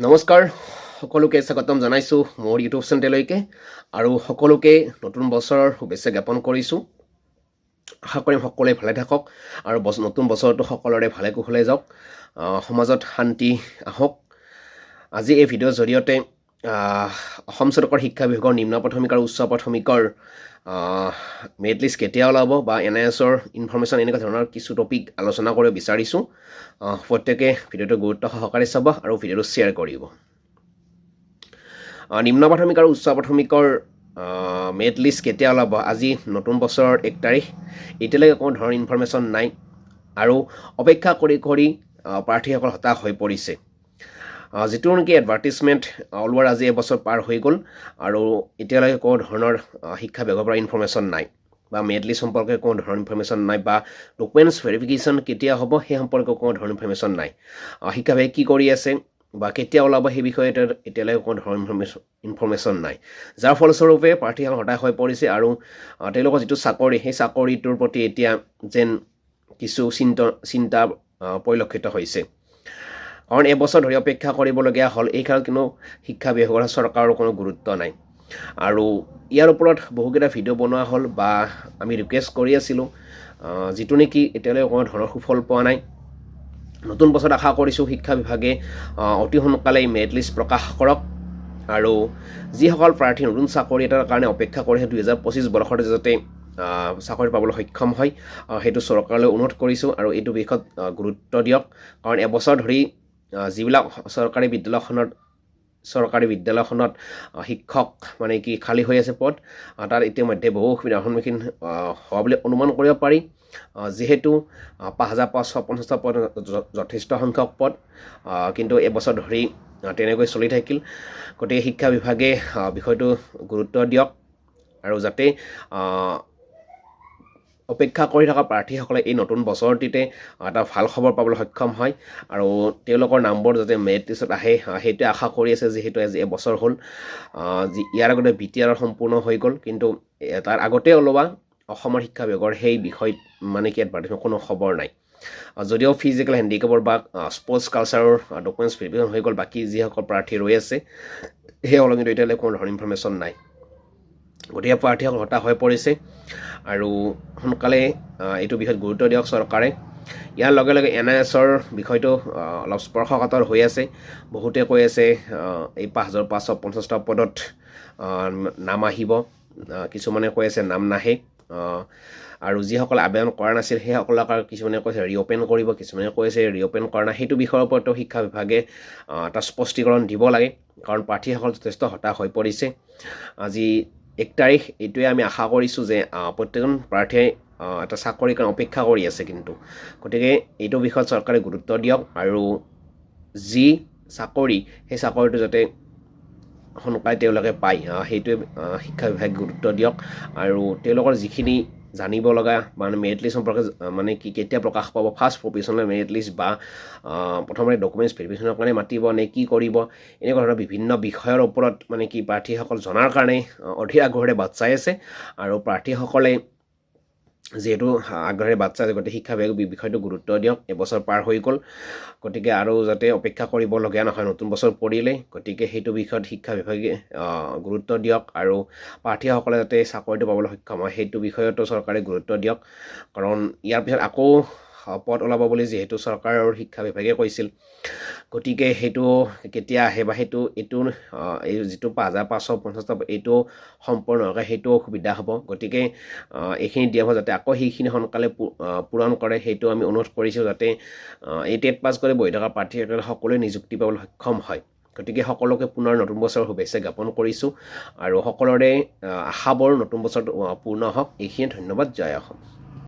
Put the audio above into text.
নমস্কাৰ সকলোকে স্বাগতম জনাইছোঁ মোৰ ইউটিউব চেনেললৈকে আৰু সকলোকে নতুন বছৰৰ শুভেচ্ছা জ্ঞাপন কৰিছোঁ। আশা কৰিম সকলোৱে ভালে থাকক আৰু নতুন বছৰটো সকলোৰে ভালে কুশলে যাওক, সমাজত শান্তি আহক। আজি এই ভিডিঅ'ৰ জৰিয়তে অসম চৰকাৰ শিক্ষা বিভাগৰ নিম্ন প্ৰাথমিক আৰু উচ্চ প্ৰাথমিকৰ মেৰিট লিষ্ট কেতিয়া ওলাব বা NISৰ ইনফৰমেশ্যন এনেকুৱা ধৰণৰ কিছু টপিক আলোচনা কৰিব বিচাৰিছোঁ। প্ৰত্যেকে ভিডিঅ'টো গুৰুত্ব সহকাৰে চাব আৰু ভিডিঅ'টো শ্বেয়াৰ কৰিব। নিম্ন প্ৰাথমিক আৰু উচ্চ প্ৰাথমিকৰ মেৰিট লিষ্ট কেতিয়া ওলাব? আজি নতুন বছৰৰ 1 তাৰিখ, এতিয়ালৈকে কোনো ধৰণৰ ইনফৰমেশ্যন নাই আৰু অপেক্ষা কৰি কৰি প্ৰাৰ্থীসকল হতাশ হৈ পৰিছে। যিটো নেকি এডভাৰ্টিজমেণ্ট ওলোৱাৰ আজি এবছৰ পাৰ হৈ গ'ল আৰু এতিয়ালৈকে কোনো ধৰণৰ শিক্ষা বিভাগৰ পৰা ইনফৰমেশ্যন নাই বা মেৰিট লিষ্ট সম্পৰ্কে কোনো ধৰণৰ ইনফৰমেশ্যন নাই বা ডকুমেণ্টছ ভেৰিফিকেশ্যন কেতিয়া হ'ব সেই সম্পৰ্কে কোনো ধৰণৰ ইনফৰমেশ্যন নাই। শিক্ষা বিভাগে কি কৰি আছে বা কেতিয়া ওলাব সেই বিষয়ে এতিয়ালৈকে কোনো ধৰণৰ ইনফৰমেশ্যন নাই, যাৰ ফলস্বৰূপে প্ৰাৰ্থীসকল হতাশ হৈ পৰিছে আৰু তেওঁলোকৰ যিটো চাকৰি সেই চাকৰিটোৰ প্ৰতি এতিয়া যেন কিছু চিন্তা পৰিলক্ষিত হৈছে। কাৰণ এবছৰ ধৰি অপেক্ষা কৰিবলগীয়া হ'ল, এই কাৰণত কোনো শিক্ষা বিভাগৰ চৰকাৰৰ কোনো গুৰুত্ব নাই আৰু ইয়াৰ ওপৰত বহুকেইটা ভিডিঅ' বনোৱা হ'ল বা আমি ৰিকুৱেষ্ট কৰি আছিলোঁ, যিটো নেকি এতিয়ালৈকে কোনো ধৰণৰ সুফল পোৱা নাই। নতুন বছৰত আশা কৰিছোঁ শিক্ষা বিভাগে অতি সোনকালেই মেৰিট লিষ্ট প্ৰকাশ কৰক আৰু যিসকল প্ৰাৰ্থী নতুন চাকৰি এটাৰ কাৰণে অপেক্ষা কৰিছে 2025 বৰ্ষতে যাতে চাকৰি পাবলৈ সক্ষম হয়, সেইটো চৰকাৰলৈ অনুৰোধ কৰিছোঁ আৰু এইটো বিষয়ত গুৰুত্ব দিয়ক। কাৰণ এবছৰ ধৰি যিবিলাক চৰকাৰী বিদ্যালয়খনত শিক্ষক মানে কি খালী হৈ আছে পদ, তাত ইতিমধ্যে বহু অসুবিধাৰ সন্মুখীন হোৱা বুলি অনুমান কৰিব পাৰি, যিহেতু 5550টা পদ যথেষ্ট সংখ্যক পদ, কিন্তু এবছৰ ধৰি তেনেকৈ চলি থাকিল। গতিকে শিক্ষা বিভাগে বিষয়টো গুৰুত্ব দিয়ক আৰু যাতে অপেক্ষা কৰি থকা প্ৰাৰ্থীসকলে এই নতুন বছৰটিতে এটা ভাল খবৰ পাবলৈ সক্ষম হয় আৰু তেওঁলোকৰ নামবোৰ যাতে মেৰিট লিষ্টত আহে সেইটোৱে আশা কৰি আছে। যিহেতু আজি এবছৰ হ'ল, ইয়াৰ আগতে BTR সম্পূৰ্ণ হৈ গ'ল, কিন্তু তাৰ আগতে ওলোৱা অসমৰ শিক্ষা বিভাগৰ সেই বিষয়ত মানে কি এডভাৰ্টাইজমেণ্ট কোনো খবৰ নাই। যদিও ফিজিকেল হেণ্ডিকেপৰ বা স্পৰ্টছ কালচাৰৰ ডকুমেণ্টছ ভেৰিফিকেশ্যন হৈ গ'ল, বাকী যিসকল প্ৰাৰ্থী ৰৈ আছে সেইসকলৰ কিন্তু এতিয়ালৈকে কোনো ধৰণৰ ইনফৰমেশ্যন নাই। গতিকে প্ৰাৰ্থীসকল হতাশ হৈ পৰিছে আৰু সোনকালে এইটো বিষয়ত গুৰুত্ব দিয়ক চৰকাৰে। ইয়াৰ লগে লগে NISৰ বিষয়টো অলপ স্পৰ্শকাতৰ হৈ আছে। বহুতে কৈ আছে এই 5550টা পদত নাম আহিব, কিছুমানে কৈ আছে নাম নাহে আৰু যিসকলে আবেদন কৰা নাছিল সেইসকলক কিছুমানে কৈছে ৰিঅ'পেন কৰিব, কিছুমানে কৈছে ৰিঅ'পেন কৰা নাই। সেইটো বিষয়ৰ ওপৰতো শিক্ষা বিভাগে এটা স্পষ্টীকৰণ দিব লাগে, কাৰণ প্ৰাৰ্থীসকল যথেষ্ট হতাশ হৈ পৰিছে। আজি 1 তাৰিখ, এইটোৱে আমি আশা কৰিছোঁ যে প্ৰত্যেকজন প্ৰাৰ্থীয়ে এটা চাকৰিৰ কাৰণে অপেক্ষা কৰি আছে, কিন্তু গতিকে এইটো বিষয়ত চৰকাৰে গুৰুত্ব দিয়ক আৰু যি চাকৰি সেই চাকৰিটো যাতে সোনকালে তেওঁলোকে পায় সেইটোৱে শিক্ষা বিভাগে গুৰুত্ব দিয়ক আৰু তেওঁলোকৰ যিখিনি জানিব লগা মানে মেৰিট লিষ্ট সম্পৰ্কে মানে কি কেতিয়া প্ৰকাশ পাব, ফাৰ্ষ্ট প্ৰভিজনেল মেৰিট লিষ্ট বা প্ৰথমতে ডকুমেণ্টছ ভেৰিফিকেশ্যনৰ কাৰণে মাতিব নে কি কৰিব, এনেকুৱা ধৰণৰ বিভিন্ন বিষয়ৰ ওপৰত মানে কি প্ৰাৰ্থীসকল জনাৰ কাৰণে অধীৰ আগ্ৰহেৰে বাট চাই আছে আৰু প্ৰাৰ্থীসকলে যিহেতু আগ্ৰহেৰে বাট চাই আছে, গতিকে শিক্ষা বিভাগে বিষয়টো গুৰুত্ব দিয়ক। এবছৰ পাৰ হৈ গ'ল, গতিকে আৰু যাতে অপেক্ষা কৰিবলগীয়া নহয় নতুন বছৰ পৰিলে। গতিকে সেইটো বিষয়ত শিক্ষা বিভাগে গুৰুত্ব দিয়ক আৰু প্ৰাৰ্থীসকলে যাতে চাকৰিটো পাবলৈ সক্ষম হয় সেইটো বিষয়তো চৰকাৰে গুৰুত্ব দিয়ক, কাৰণ ইয়াৰ পিছত আকৌ পদ ওলাব বুলি যিহেতু চৰকাৰৰ শিক্ষা বিভাগে কৈছিল। গতিকে সেইটো কেতিয়া আহে বা এইটো এই যিটো 5550টা এইটো সম্পূৰ্ণ হোৱাকৈ সেইটো অসুবিধা হ'ব। গতিকে এইখিনি দিয়া হ'ব যাতে আকৌ সেইখিনি সোনকালে পূৰণ কৰে, সেইটো আমি অনুৰোধ কৰিছোঁ, যাতে এই টেট পাছ কৰি বহি থকা প্ৰাৰ্থীসকলে সকলোৱে নিযুক্তি পাবলৈ সক্ষম হয়। গতিকে সকলোকে পুনৰ নতুন বছৰৰ শুভেচ্ছা জ্ঞাপন কৰিছোঁ আৰু সকলোৰে আশাবোৰ নতুন বছৰত পূৰ্ণ হওক। এইখিনিয়ে ধন্যবাদ। জয় অসম।